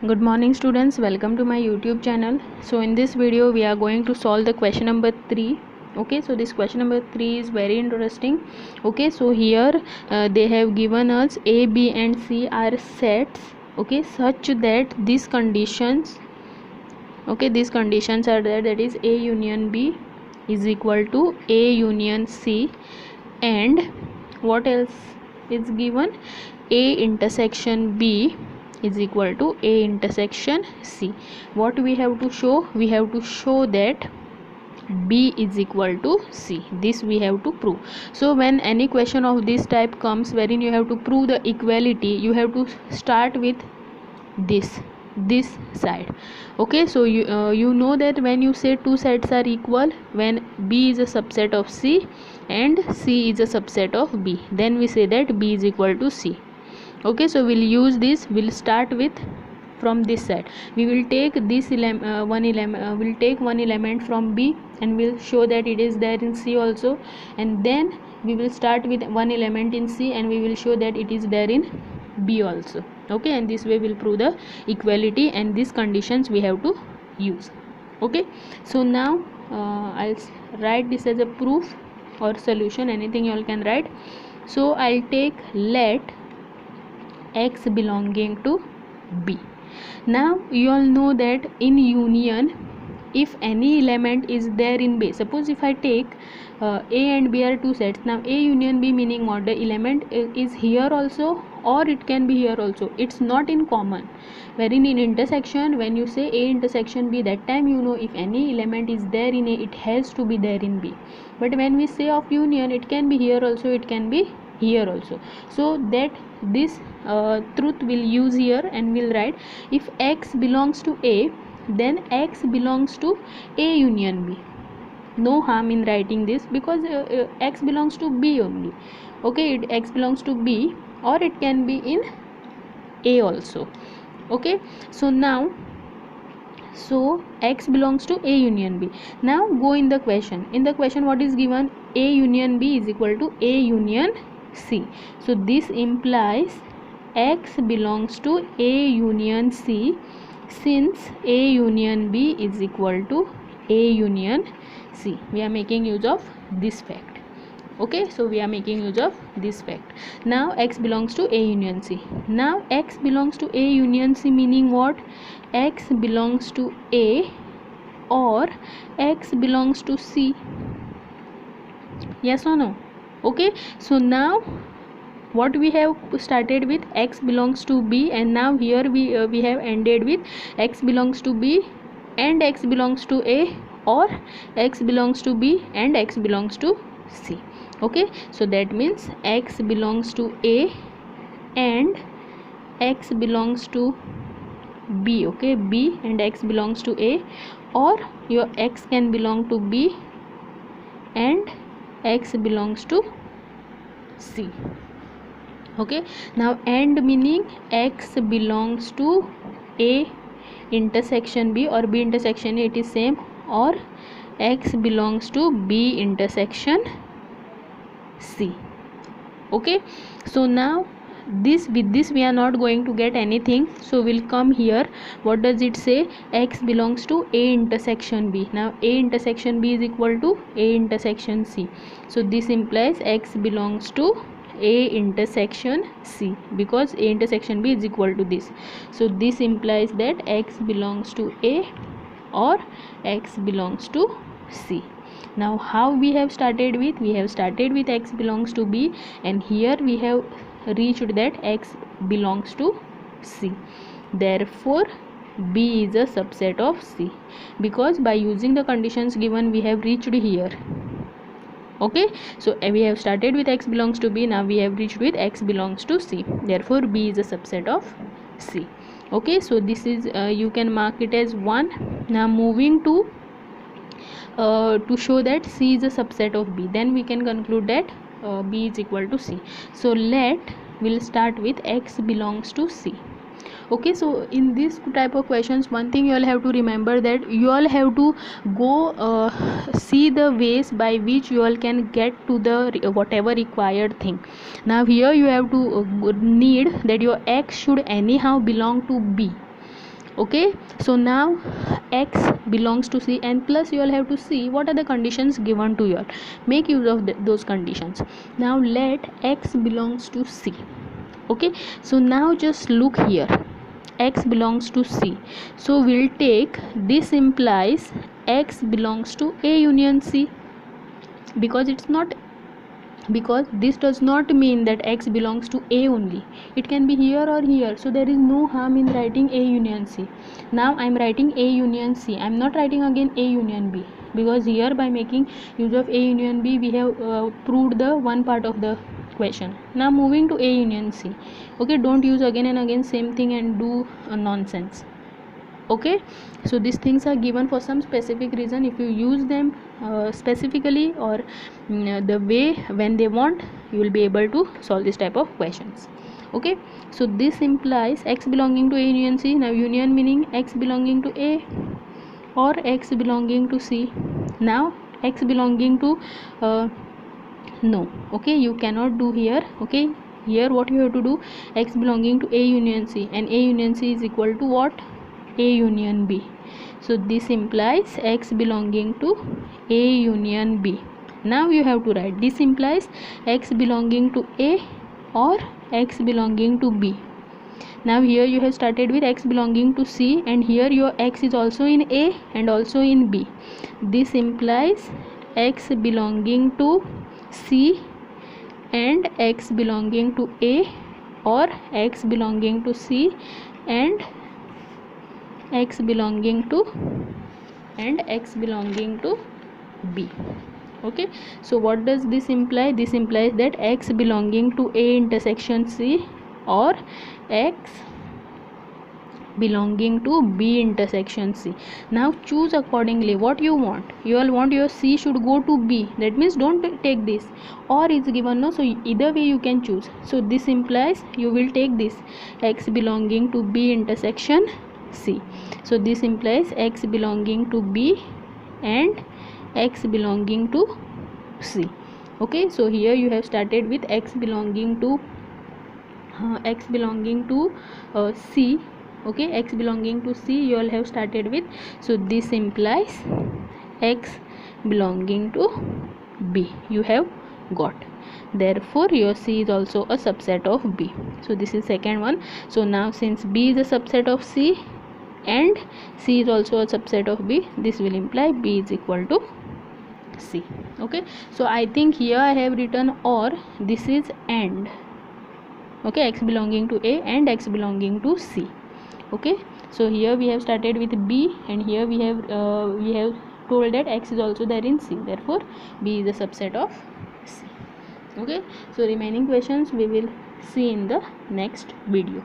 Good morning students, welcome to my YouTube channel. So in this video we are going to solve the question number 3. Okay, so this question number 3 is very interesting. Okay, so here they have given us A, B and C are sets, okay, such that these conditions, okay, these conditions are there, that is A union B is equal to A union C, and what else is given? A intersection B is equal to A intersection C. What we have to show? We have to show that B is equal to C. This we have to prove. So when any question of this type comes wherein you have to prove the equality, you have to start with this side. Okay, so you know that when you say two sets are equal, when B is a subset of C and C is a subset of B, then we say that B is equal to C. Okay, so we'll use this. We'll start with from this side. We will take this we'll take one element from B and we'll show that it is there in C also, and then we will start with one element in C and we will show that it is there in B also. Okay, and this way we'll prove the equality, and these conditions we have to use. Okay, so now I'll write this as a proof or solution, anything you all can write. So I'll take let X belonging to B. Now you all know that in union, if any element is there in B, suppose if I take A and B are two sets. Now A union B meaning what? The element is here also or it can be here also. It's not in common. Wherein in intersection, when you say A intersection B, that time you know if any element is there in A, it has to be there in B. But when we say of union, it can be here also, it can be here also. So that this truth we'll use here, and we'll write if X belongs to A, then X belongs to A union B. No harm in writing this because X belongs to B only. Okay, X belongs to B, or it can be in A also. Okay, so now X belongs to A union B. Now go in the question. In the question what is given? A union B is equal to A union C. So this implies X belongs to A union C, since A union B is equal to A union C. We are making use of this fact. Okay, so we are making use of this fact. Now X belongs to A union C. Now X belongs to A union C meaning what? X belongs to A or X belongs to C. Yes or no? Okay, so now what we have started with X belongs to B, and now here we have ended with X belongs to B and X belongs to A, or X belongs to B and X belongs to C. Okay, so that means X belongs to A and X belongs to B. Okay, B and X belongs to A, or your X can belong to B and X belongs to C. Okay, now and meaning X belongs to A intersection B or B intersection A, it is same, or X belongs to B intersection C. Okay, so now this, with this we are not going to get anything, so we'll come here. What does it say? X belongs to A intersection B. Now A intersection B is equal to A intersection C, so this implies X belongs to A intersection C, because A intersection B is equal to this. So this implies that X belongs to A or X belongs to C. Now how we have started with? We have started with X belongs to B, and here we have reached that X belongs to C. Therefore B is a subset of C, because by using the conditions given we have reached here. Okay, so we have started with X belongs to B, now we have reached with X belongs to C. Therefore B is a subset of C. Okay, so this is you can mark it as 1. Now moving to show that C is a subset of B, then we can conclude that B is equal to C. So let we'll start with X belongs to C. Okay, so in this type of questions, one thing you all have to remember, that you all have to go see the ways by which you all can get to the whatever required thing. Now here you have to need that your X should anyhow belong to B. Okay, so now x belongs to C, and plus you all have to see what are the conditions given to you all. Make use of those conditions. Now let x belongs to C. Okay, so now just look here, x belongs to C, so we'll take this implies x belongs to A union C, because it's not, because this does not mean that x belongs to A only, it can be here or here, so there is no harm in writing A union C. Now I am writing A union C, I am not writing again A union B, because here by making use of A union B we have proved the one part of the question. Now moving to A union C. Okay, don't use again and again same thing and do nonsense. Okay, so these things are given for some specific reason. If you use them specifically or the way when they want, you will be able to solve this type of questions. Okay, so this implies x belonging to A union C. Now union meaning x belonging to A or x belonging to C. Now x belonging to no, okay, you cannot do here. Okay, here what you have to do, x belonging to A union C, and A union C is equal to what, A union B. So this implies x belonging to A union B. Now you have to write this implies x belonging to A or x belonging to B. Now here you have started with x belonging to C, and here your x is also in A and also in B. This implies x belonging to C and x belonging to A, or x belonging to C and x belonging to B. Okay, so what does this imply? This implies that x belonging to A intersection C or x belonging to B intersection C. Now choose accordingly what you want. You all want your C should go to B, that means don't take this, or is given no, so either way you can choose. So this implies you will take this x belonging to B intersection C. So this implies x belonging to B and x belonging to C. Okay, so here you have started with x belonging to C. Okay, x belonging to C you all have started with, so this implies x belonging to B you have got, therefore your C is also a subset of B. So this is second one. So now since B is a subset of C and C is also a subset of B, this will imply B is equal to C. Okay, so I think here I have written or, this is and. Okay, x belonging to A and x belonging to C. Okay, so here we have started with B, and here we have told that x is also there in C, therefore B is a subset of C. Okay, so remaining questions we will see in the next video.